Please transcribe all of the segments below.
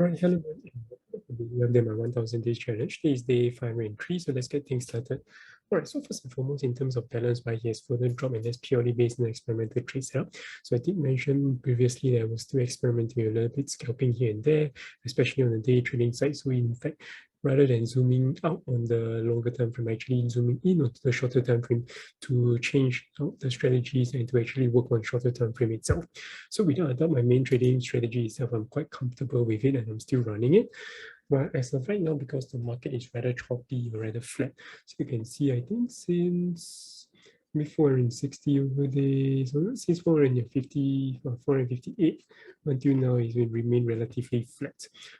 All right, hello. We have my 1000 days challenge. This is day 503, so let's get things started. All right, so first and foremost, in terms of balance, why he has further dropped, and that's purely based on experimental trade setup. So I did mention previously that I was still experimenting a little bit, scalping here and there, especially on the day trading side. So in fact, rather than zooming out on the longer time frame, actually zooming in onto the shorter time frame to change out the strategies and to actually work on shorter time frame itself. So without a doubt, my main trading strategy itself, I'm quite comfortable with it and I'm still running it. But as of right now, because the market is rather choppy or rather flat, so you can see, I think since maybe 460 over there, so since 450 or 458 until now, it's been remained relatively flat.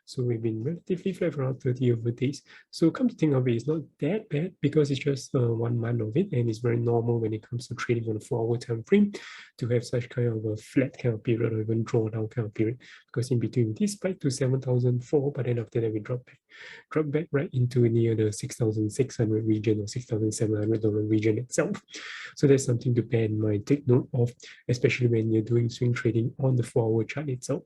So we've been relatively flat for around 30 over days. So come to think of it, it's not that bad because it's just 1 month of it, and it's very normal when it comes to trading on a 4-hour time frame to have such kind of a flat kind of period or even drawdown kind of period. Because in between this spike to 7,004, but then after that we drop back right into near the 6,600 region or $6,700 region itself. So that's something to bear in mind, take note of, especially when you're doing swing trading on the 4-hour chart itself.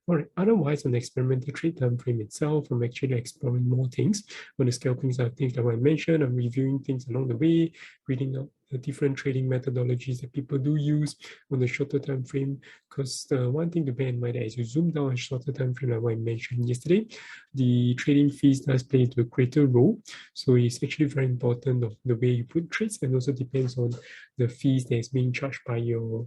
All right, otherwise on the experimental trade time frame itself, I'm actually exploring more things. On the scalping side of things, like I mentioned, I'm reviewing things along the way, reading out the different trading methodologies that people do use on the shorter time frame. Because the one thing to bear in mind is as you zoom down on shorter time frame, like what I mentioned yesterday, the trading fees does play into a greater role. So it's actually very important of the way you put trades, and also depends on the fees that is being charged by your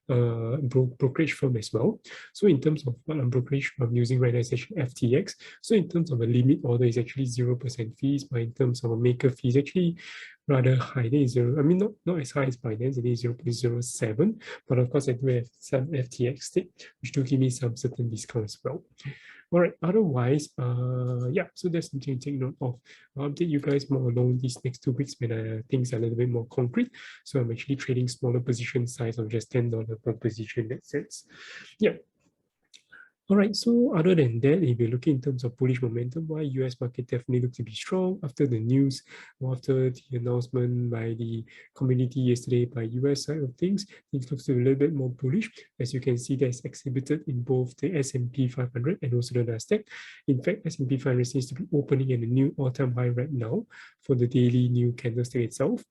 brokerage firm as well. So in terms of what brokerage I'm using right now is actually FTX. So in terms of a limit order, it's actually 0% fees, but in terms of a maker fees, actually rather high. It is zero. I mean, not as high as Binance. It is 0.07, but of course I do have some FTX stake, which do give me some certain discount as well. All right, otherwise, yeah, so that's something to take note of. I'll update you guys more along these next 2 weeks when things are a little bit more concrete. So I'm actually trading smaller position size of just $10 per position in that sense. Yeah. All right, so other than that, if you're looking in terms of bullish momentum, why US market definitely looks to be strong after the news, or after the announcement by the community yesterday by US side of things, it looks to be a little bit more bullish. As you can see, that's exhibited in both the S&P 500 and also the Nasdaq. In fact, S&P 500 seems to be opening at a new all-time high right now for the daily new candlestick itself.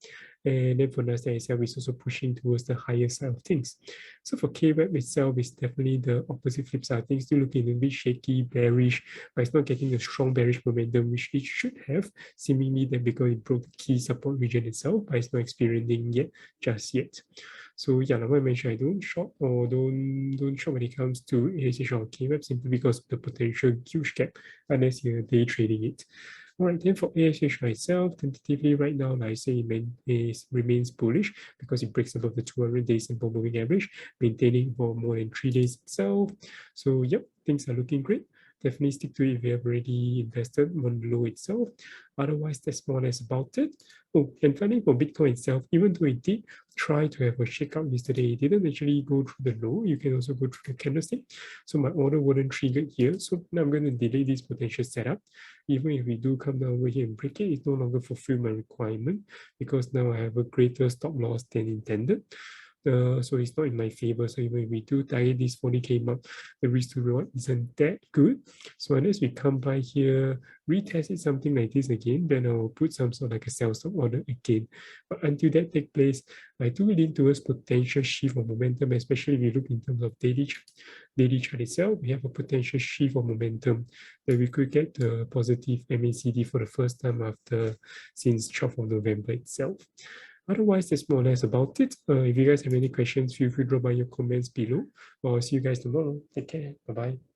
And then for Nasdaq itself, it's also pushing towards the higher side of things. So for KWEB itself, it's definitely the opposite flip side of things, still looking a bit shaky, bearish, but it's not getting a strong bearish momentum, which it should have, seemingly that because it broke the key support region itself, but it's not experiencing yet, just yet. So yeah, like I mentioned, I don't short or don't short when it comes to ASH or KWEB simply because of the potential huge gap unless you're day trading it. All right, then for ASH itself, tentatively right now, like I say, it remains bullish because it breaks above the 200-day simple moving average, maintaining for more than 3 days itself. So yep, things are looking great. Definitely stick to it if you have already invested on the low itself. Otherwise, that's more or less about it. Oh, and finally for Bitcoin itself, even though it did try to have a shakeout yesterday, it didn't actually go through the low. You can also go through the candlestick. So my order wouldn't trigger here. So now I'm going to delay this potential setup. Even if we do come down over here and break it, it no longer fulfill my requirement because now I have a greater stop loss than intended. So it's not in my favor. So even if we do target this 40K mark, the risk to reward isn't that good. So unless we come by here, retest it something like this again, then I'll put some sort of like a sell stop order again. But until that takes place, I do lean towards potential shift of momentum, especially if you look in terms of daily chart itself, we have a potential shift of momentum that we could get the positive MACD for the first time since 12th of November itself. Otherwise, that's more or less about it. If you guys have any questions, feel free to drop by your comments below. Or see you guys tomorrow. Take care. Bye-bye.